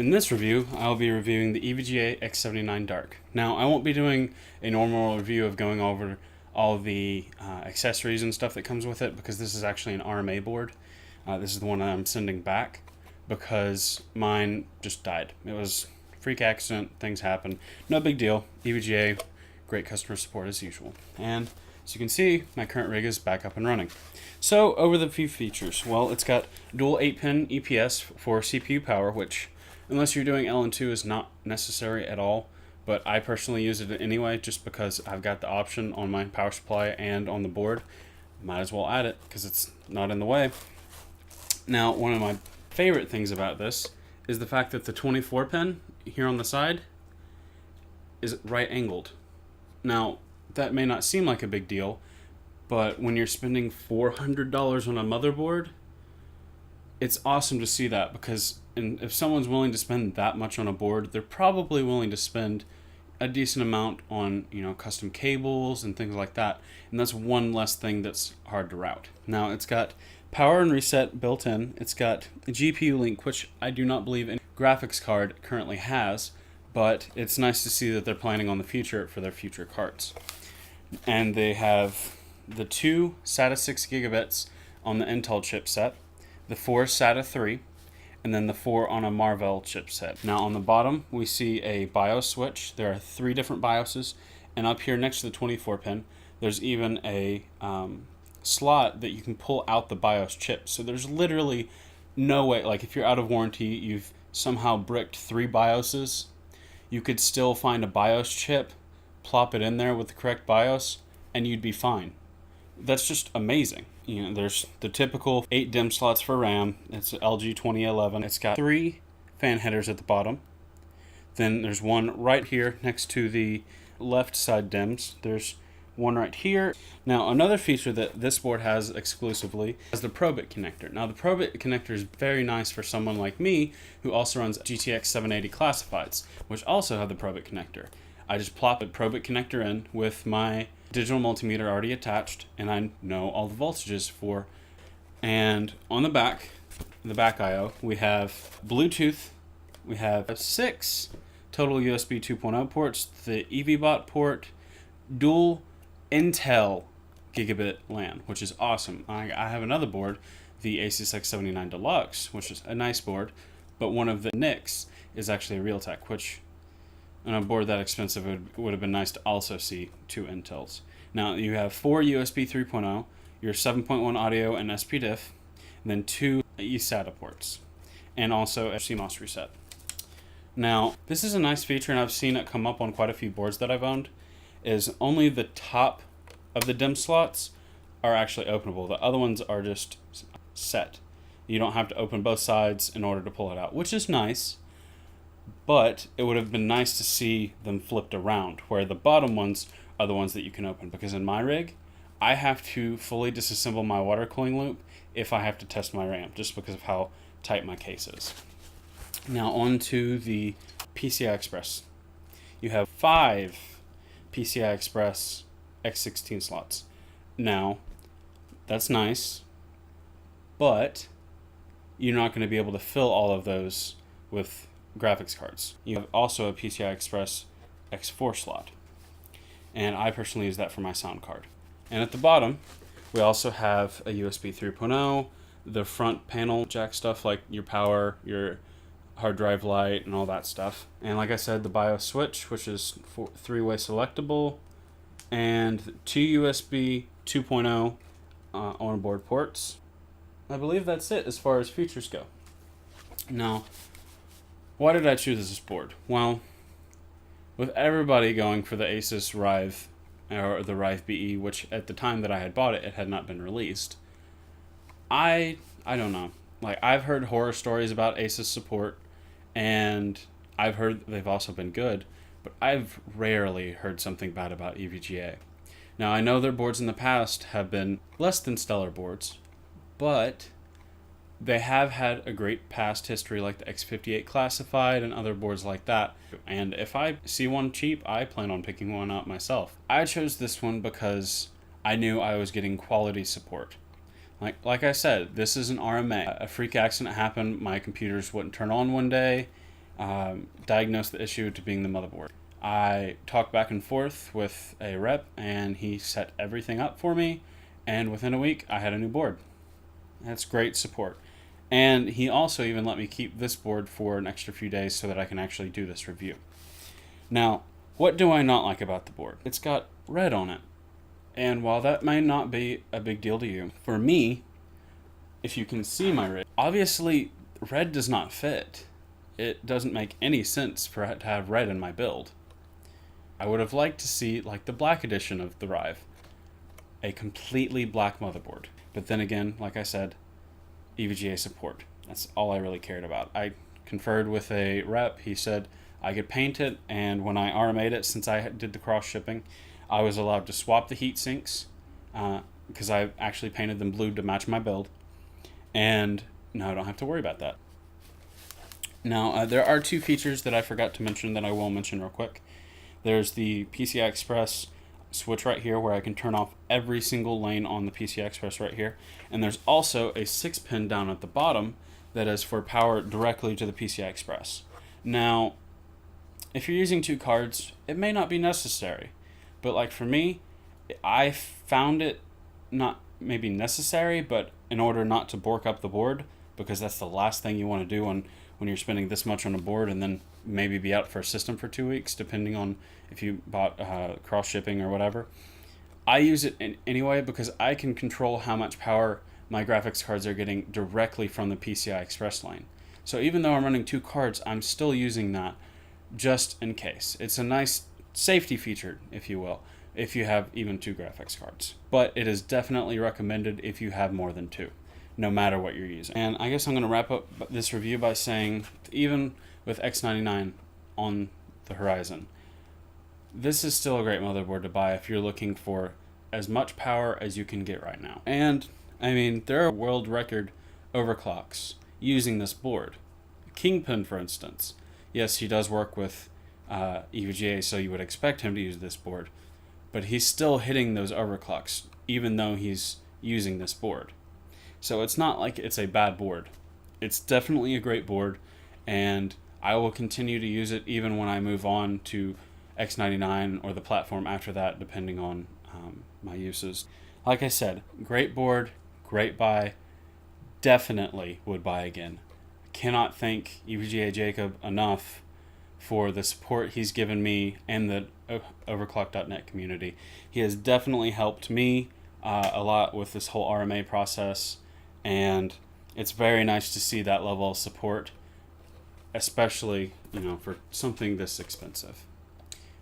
In this review, I'll be reviewing the EVGA X79 Dark. Now, I won't be doing a normal review of going over all the accessories and stuff that comes with it, because this is actually an RMA board. This is the one I'm sending back because mine just died. It was a freak accident, things happen. No big deal. EVGA, great customer support as usual. And as you can see, my current rig is back up and running. So, over the few features. Well, it's got dual 8-pin EPS for CPU power, which, unless you're doing LN2, is not necessary at all. But I personally use it anyway, just because I've got the option on my power supply and on the board. Might as well add it, because it's not in the way. Now, one of my favorite things about this is the fact that the 24-pin here on the side is right angled. Now, that may not seem like a big deal, but when you're spending $400 on a motherboard, it's awesome to see that, because if someone's willing to spend that much on a board, they're probably willing to spend a decent amount on, custom cables and things like that. And that's one less thing that's hard to route. Now, it's got power and reset built in. It's got a GPU link, which I do not believe any graphics card currently has, but it's nice to see that they're planning on the future for their future cards. And they have the 2 SATA 6 gigabits on the Intel chipset, the 4 SATA 3, and then the 4 on a Marvell chipset. Now on the bottom, we see a BIOS switch. There are 3 different BIOSes, and up here next to the 24-pin, there's even a slot that you can pull out the BIOS chip. So there's literally no way, like if you're out of warranty, you've somehow bricked 3 BIOSes, you could still find a BIOS chip, plop it in there with the correct BIOS, and you'd be fine. That's just amazing. There's the typical 8 DIMM slots for RAM. It's LG 2011. It's got 3 fan headers at the bottom. Then there's one right here next to the left side DIMMs. There's one right here. Now, another feature that this board has exclusively is the Probit connector. Now, the Probit connector is very nice for someone like me who also runs GTX 780 classifieds, which also have the Probit connector. I just plop a Probit connector in with my digital multimeter already attached, and I know all the voltages for. And on the back IO, we have Bluetooth. We have 6 total USB 2.0 ports, the EVBot port, dual Intel gigabit LAN, which is awesome. I have another board, the Asus X79 Deluxe, which is a nice board, but one of the NICs is actually a Realtek, which on a board that expensive, it would have been nice to also see 2 Intels. Now, you have 4 USB 3.0, your 7.1 audio and SPDIF, and then 2 eSATA ports, and also a CMOS reset. Now, this is a nice feature, and I've seen it come up on quite a few boards that I've owned, is only the top of the DIMM slots are actually openable. The other ones are just set. You don't have to open both sides in order to pull it out, which is nice. But it would have been nice to see them flipped around, where the bottom ones are the ones that you can open. Because in my rig, I have to fully disassemble my water cooling loop if I have to test my RAM, just because of how tight my case is. Now on to the PCI Express. You have 5 PCI Express X16 slots. Now, that's nice, but you're not going to be able to fill all of those with graphics cards. You have also a PCI Express X4 slot, and I personally use that for my sound card. And at the bottom, we also have a USB 3.0, the front panel jack stuff like your power, your hard drive light, and all that stuff. And like I said, the BIOS switch, which is 3-way selectable, and 2 USB 2.0 on-board ports. I believe that's it as far as features go. Now, why did I choose this board? Well, with everybody going for the Asus Rive, or the Rive BE, which at the time that I had bought it, it had not been released. I don't know. Like, I've heard horror stories about Asus support, and I've heard they've also been good, but I've rarely heard something bad about EVGA. Now, I know their boards in the past have been less than stellar boards, but they have had a great past history like the X58 Classified and other boards like that. And if I see one cheap, I plan on picking one up myself. I chose this one because I knew I was getting quality support. Like I said, this is an RMA. A freak accident happened. My computers wouldn't turn on one day. diagnosed the issue to being the motherboard. I talked back and forth with a rep, and he set everything up for me, and within a week I had a new board. That's great support. And he also even let me keep this board for an extra few days so that I can actually do this review. Now, what do I not like about the board? It's got red on it. And while that may not be a big deal to you, for me, if you can see my rig, obviously red does not fit. It doesn't make any sense for it to have red in my build. I would have liked to see like the black edition of the Rive, a completely black motherboard. But then again, like I said, EVGA support. That's all I really cared about. I conferred with a rep. He said I could paint it, and when I RMA'd it, since I did the cross shipping, I was allowed to swap the heat sinks because I actually painted them blue to match my build, and now I don't have to worry about that. Now, there are two features that I forgot to mention that I will mention real quick. There's the PCI Express switch right here where I can turn off every single lane on the PCI Express right here. And there's also a 6-pin down at the bottom that is for power directly to the PCI Express. Now, if you're using two cards, it may not be necessary. But like for me, I found it not maybe necessary, but in order not to bork up the board, because that's the last thing you want to do when you're spending this much on a board and then maybe be out for a system for 2 weeks, depending on if you bought cross shipping or whatever. I use it anyway because I can control how much power my graphics cards are getting directly from the PCI Express line. So even though I'm running two cards, I'm still using that just in case. It's a nice safety feature, if you will, if you have even two graphics cards. But it is definitely recommended if you have more than two, no matter what you're using. And I guess I'm going to wrap up this review by saying, even with X79 on the horizon, this is still a great motherboard to buy if you're looking for as much power as you can get right now. And, I mean, there are world record overclocks using this board. Kingpin, for instance. Yes, he does work with EVGA, so you would expect him to use this board. But he's still hitting those overclocks, even though he's using this board. So it's not like it's a bad board. It's definitely a great board, and I will continue to use it even when I move on to X99 or the platform after that, depending on my uses. Like I said, great board, great buy, definitely would buy again. Cannot thank EVGA Jacob enough for the support he's given me and the overclock.net community. He has definitely helped me a lot with this whole RMA process, and it's very nice to see that level of support, especially, for something this expensive.